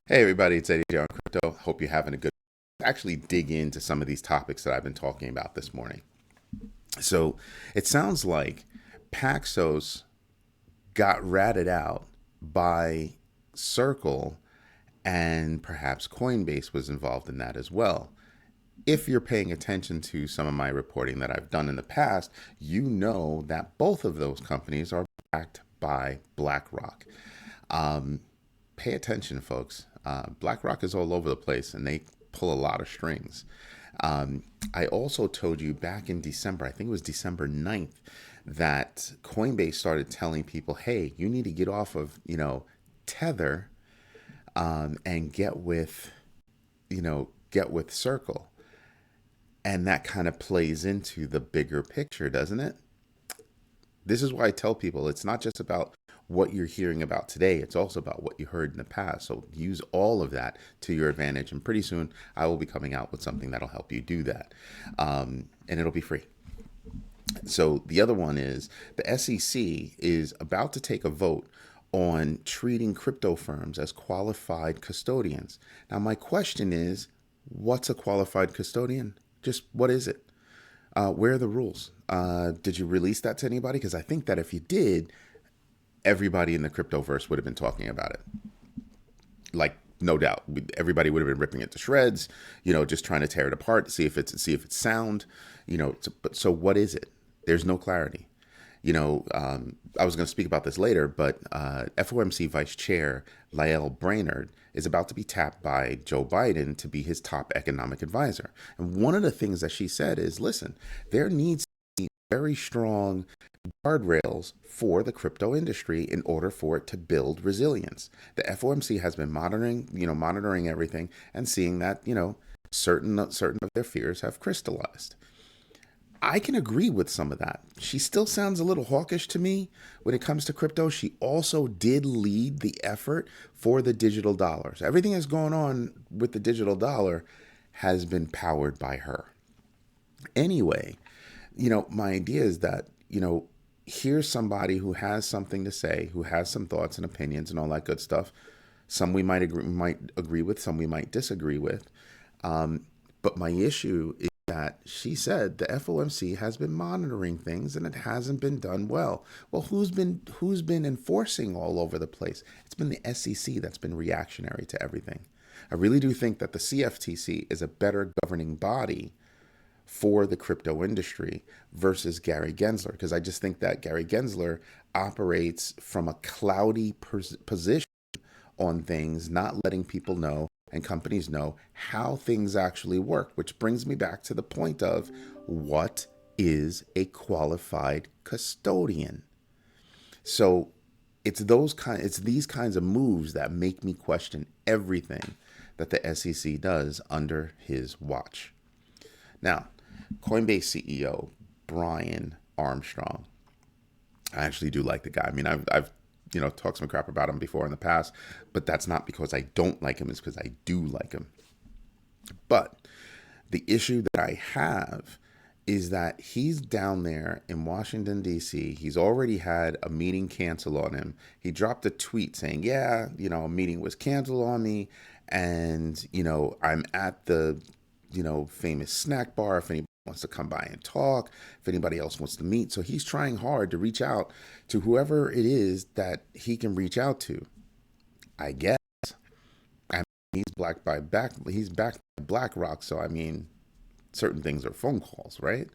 Hey everybody, it's Eddie J on Crypto. Hope you're having a good actually dig into some of these topics that I've been talking about this morning. So it sounds like Paxos got ratted out by Circle and perhaps Coinbase was involved in that as well. If you're paying attention to some of my reporting that I've done in the past, you know that both of those companies are backed by BlackRock. Um, Pay attention, folks. BlackRock is all over the place and they pull a lot of strings. I also told you back in December, I think it was December 9th, that Coinbase started telling people, hey, you need to get off of, Tether and get with Circle. And that kind of plays into the bigger picture, doesn't it? This is why I tell people it's not just about what you're hearing about today, it's also about what you heard in the past. So use all of that to your advantage. And pretty soon I will be coming out with something that'll help you do that. And it'll be free. So the other one is the SEC is about to take a vote on treating crypto firms as qualified custodians. Now, my question is, what's a qualified custodian? Just what is it? Where are the rules? Did you release that to anybody? Because I think that if you did, everybody in the cryptoverse would have been talking about it. Like, no doubt, everybody would have been ripping it to shreds, just trying to tear it apart, see if it's sound, but so what is it? There's no clarity. I was going to speak about this later, but FOMC Vice Chair Lael Brainard is about to be tapped by Joe Biden to be his top economic advisor. And one of the things that she said is, listen, there needs to be very strong guardrails for the crypto industry in order for it to build resilience. The FOMC has been monitoring everything and seeing that, certain of their fears have crystallized. I can agree with some of that. She still sounds a little hawkish to me when it comes to crypto. She also did lead the effort for the digital dollars. Everything that's going on with the digital dollar has been powered by her. Anyway, my idea is that, here's somebody who has something to say, who has some thoughts and opinions and all that good stuff. Some we might agree with, some we might disagree with. But my issue is that she said the FOMC has been monitoring things and it hasn't been done well. Well, who's been enforcing all over the place? It's been the SEC that's been reactionary to everything. I really do think that the CFTC is a better governing body for the crypto industry versus Gary Gensler, because I just think that Gary Gensler operates from a cloudy position on things, not letting people know and companies know how things actually work, which brings me back to the point of what is a qualified custodian. So it's these kinds of moves that make me question everything that the SEC does under his watch. Now, Coinbase CEO Brian Armstrong, I actually do like the guy. I mean, I've talked some crap about him before in the past, but that's not because I don't like him, it's because I do like him. But the issue that I have is that he's down there in Washington, D.C. He's already had a meeting canceled on him. He dropped a tweet saying, yeah, a meeting was canceled on me. And, I'm at the, famous snack bar if anybody wants to come by and talk, if anybody else wants to meet. So he's trying hard to reach out to whoever it is that he can reach out to. I guess. I mean, he's backed by BlackRock, so I mean, certain things are phone calls, right?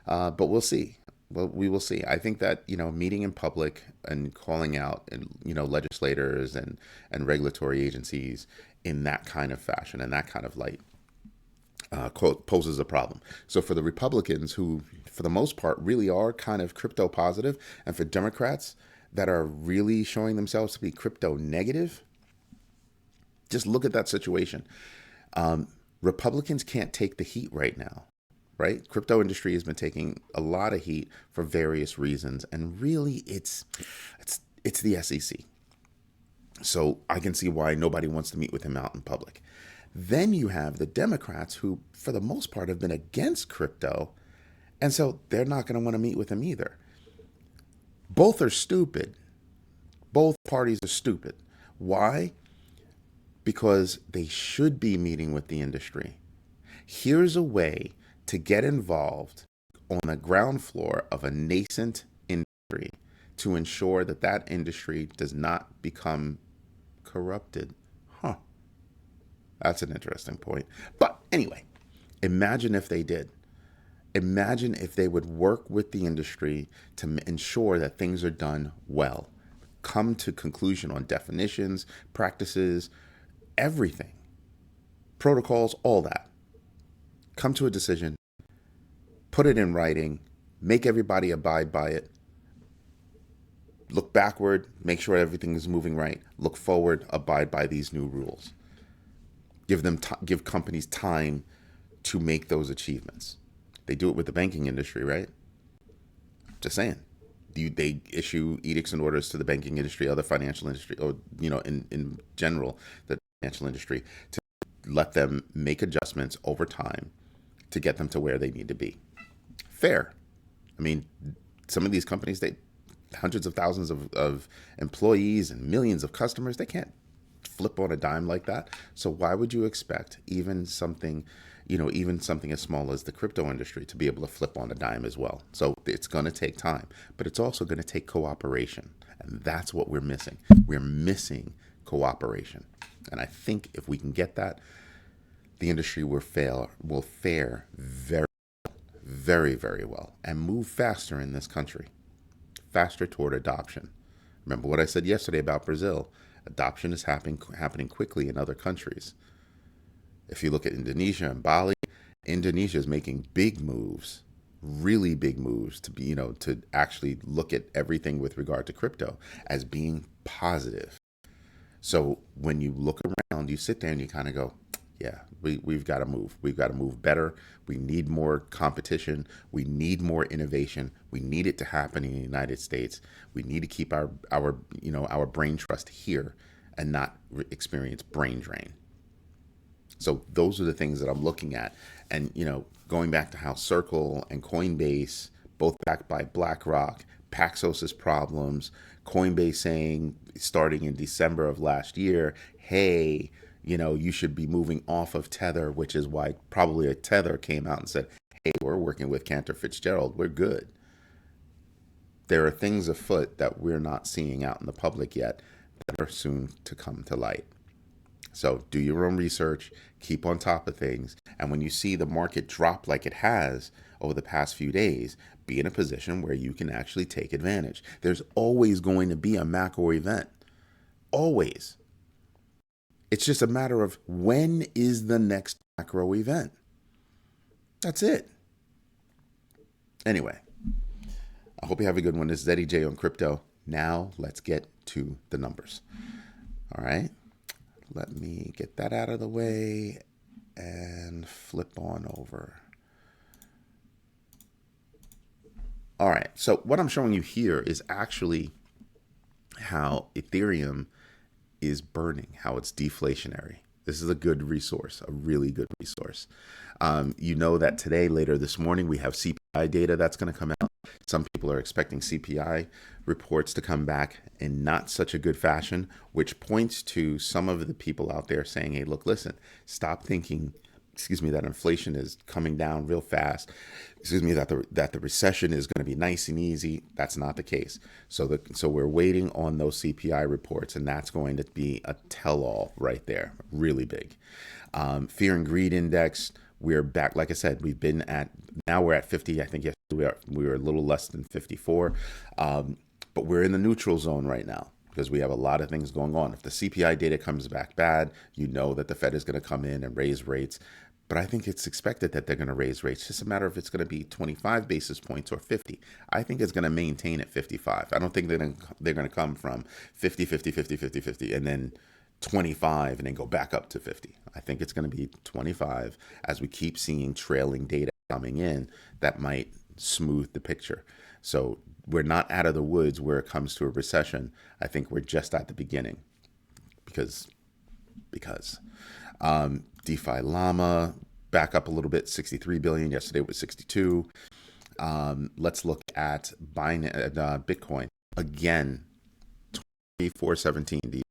But we'll see. Well, we will see. I think that, meeting in public and calling out, and legislators and regulatory agencies in that kind of fashion and that kind of light poses a problem. So for the Republicans, who for the most part really are kind of crypto positive, and for Democrats that are really showing themselves to be crypto negative, just look at that situation. Republicans can't take the heat right now, right? Crypto industry has been taking a lot of heat for various reasons, and really it's the SEC. So I can see why nobody wants to meet with him out in public. Then you have the Democrats who, for the most part, have been against crypto, and so they're not going to want to meet with him either. Both are stupid. Both parties are stupid. Why? because they should be meeting with the industry. Here's a way to get involved on the ground floor of a nascent industry to ensure that that industry does not become corrupted. Huh. That's an interesting point. But anyway, imagine if they did. Imagine if they would work with the industry to ensure that things are done well, come to conclusion on definitions, practices, everything, protocols, all that. Come to a decision, put it in writing, make everybody abide by it. Look backward, make sure everything is moving right. Look forward, abide by these new rules. Give companies time to make those achievements. They do it with the banking industry, right? Just saying. They issue edicts and orders to the banking industry, other financial industry, or in general, the financial industry, to let them make adjustments over time to get them to where they need to be. Fair. I mean, some of these companies, they hundreds of thousands of employees and millions of customers, they can't flip on a dime like that. So why would you expect even something as small as the crypto industry to be able to flip on a dime as well? So it's going to take time, but it's also going to take cooperation. And that's what we're missing. We're missing cooperation. And I think if we can get that, the industry will fare very, very, very well and move faster in this country, faster toward adoption. Remember what I said yesterday about Brazil? Adoption is happening quickly in other countries. If you look at Indonesia and Bali, Indonesia is making big moves, really big moves to actually look at everything with regard to crypto as being positive. So when you look around, you sit there and you kind of go, yeah, we've got to move. We've got to move better. We need more competition. We need more innovation. We need it to happen in the United States. We need to keep our brain trust here and not experience brain drain. So those are the things that I'm looking at. And, going back to how Circle and Coinbase, both backed by BlackRock, Paxos' problems, Coinbase saying, starting in December of last year, hey, you should be moving off of Tether, which is why probably a Tether came out and said, hey, we're working with Cantor Fitzgerald. We're good. There are things afoot that we're not seeing out in the public yet that are soon to come to light. So do your own research, keep on top of things. And when you see the market drop like it has over the past few days, be in a position where you can actually take advantage. There's always going to be a macro event. Always. It's just a matter of when is the next macro event. That's it. Anyway, I hope you have a good one. This is Eddie J on crypto. Now let's get to the numbers. All right. Let me get that out of the way and flip on over. All right. So what I'm showing you here is actually how Ethereum is burning, how it's deflationary. This is a good resource, a really good resource. You know that today, later this morning, we have CPI data that's going to come out. Some people are expecting CPI reports to come back in not such a good fashion, which points to some of the people out there saying, hey, look, listen, stop thinking, that inflation is coming down real fast. That the recession is going to be nice and easy. That's not the case. So we're waiting on those CPI reports, and that's going to be a tell-all right there, really big. Fear and greed index, we're back. Like I said, now we're at 50. I think yesterday we were a little less than 54, but we're in the neutral zone right now, because we have a lot of things going on. If the CPI data comes back bad, that the Fed is going to come in and raise rates. But I think it's expected that they're going to raise rates. It's just a matter of it's going to be 25 basis points or 50. I think it's going to maintain at 55. I don't think they're going to come from 50, 50, 50, 50, 50, and then 25 and then go back up to 50. I think it's going to be 25 as we keep seeing trailing data coming in that might smooth the picture. So we're not out of the woods where it comes to a recession. I think we're just at the beginning because DeFi Llama back up a little bit, 63 billion. Yesterday it was 62. Let's look at Bitcoin again, 2417.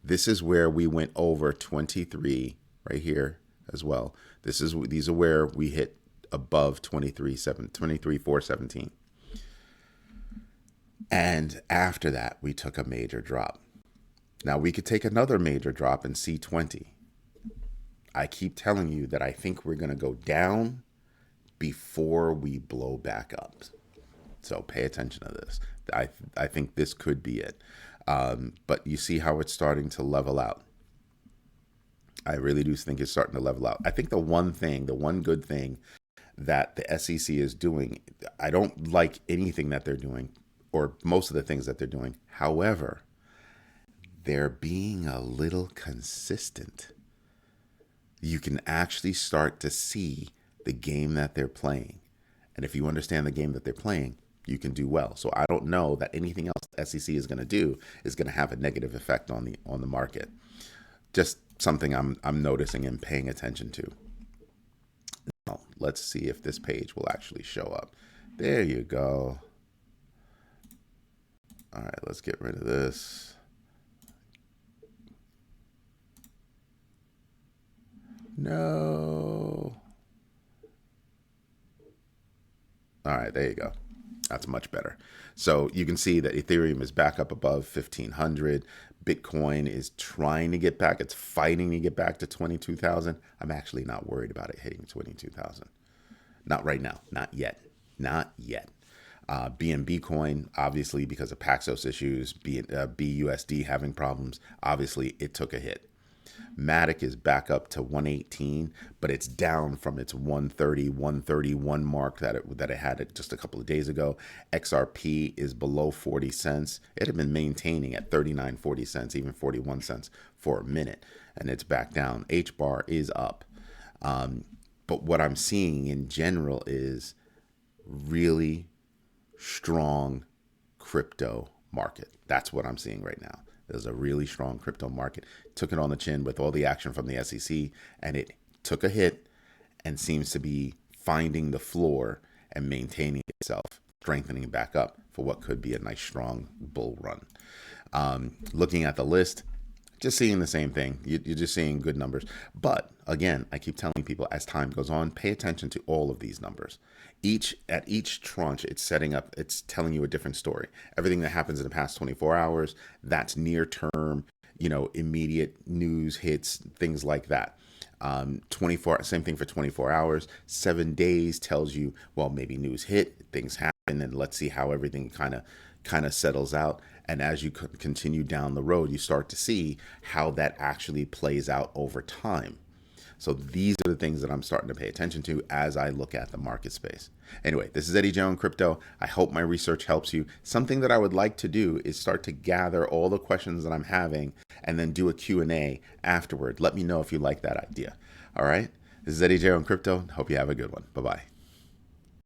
This is where we went over 23 right here as well. These are where we hit above 23,417. And after that, we took a major drop. Now we could take another major drop in C20. I keep telling you that I think we're going to go down before we blow back up. So pay attention to this. I think this could be it. But you see how it's starting to level out. I really do think it's starting to level out. I think the one good thing that the SEC is doing, I don't like anything that they're doing, or most of the things that they're doing. However, they're being a little consistent. You can actually start to see the game that they're playing. And if you understand the game that they're playing, you can do well. So I don't know that anything else the SEC is going to do is going to have a negative effect on the market. Just something I'm noticing and paying attention to. Now, let's see if this page will actually show up. There you go. All right, let's get rid of this. No. All right, there you go. That's much better. So you can see that Ethereum is back up above 1,500. Bitcoin is trying to get back. It's fighting to get back to 22,000. I'm actually not worried about it hitting 22,000. Not right now. Not yet. Not yet. BNB coin, obviously, because of Paxos issues, BUSD having problems, obviously it took a hit. Matic is back up to 118, but it's down from its 130, 131 mark that it had just a couple of days ago. XRP is below 40 cents. It had been maintaining at 39, 40 cents, even 41 cents for a minute, and it's back down. HBAR is up. But what I'm seeing in general is really strong crypto market. That's what I'm seeing right now. There's a really strong crypto market. Took it on the chin with all the action from the SEC, and it took a hit and seems to be finding the floor and maintaining itself, strengthening back up for what could be a nice strong bull run. Looking at the list, just seeing the same thing. You're just seeing good numbers. But again, I keep telling people as time goes on, pay attention to all of these numbers. At each tranche, it's telling you a different story. Everything that happens in the past 24 hours, that's near term, immediate news hits, things like that. 24, same thing for 24 hours. 7 days tells you, well, maybe news hit, things happen, and let's see how everything kind of settles out. And as you continue down the road, you start to see how that actually plays out over time. So these are the things that I'm starting to pay attention to as I look at the market space. Anyway, this is Eddie Joe in Crypto. I hope my research helps you. Something that I would like to do is start to gather all the questions that I'm having and then do a Q&A afterward. Let me know if you like that idea. All right. This is Eddie Joe in Crypto. Hope you have a good one. Bye-bye.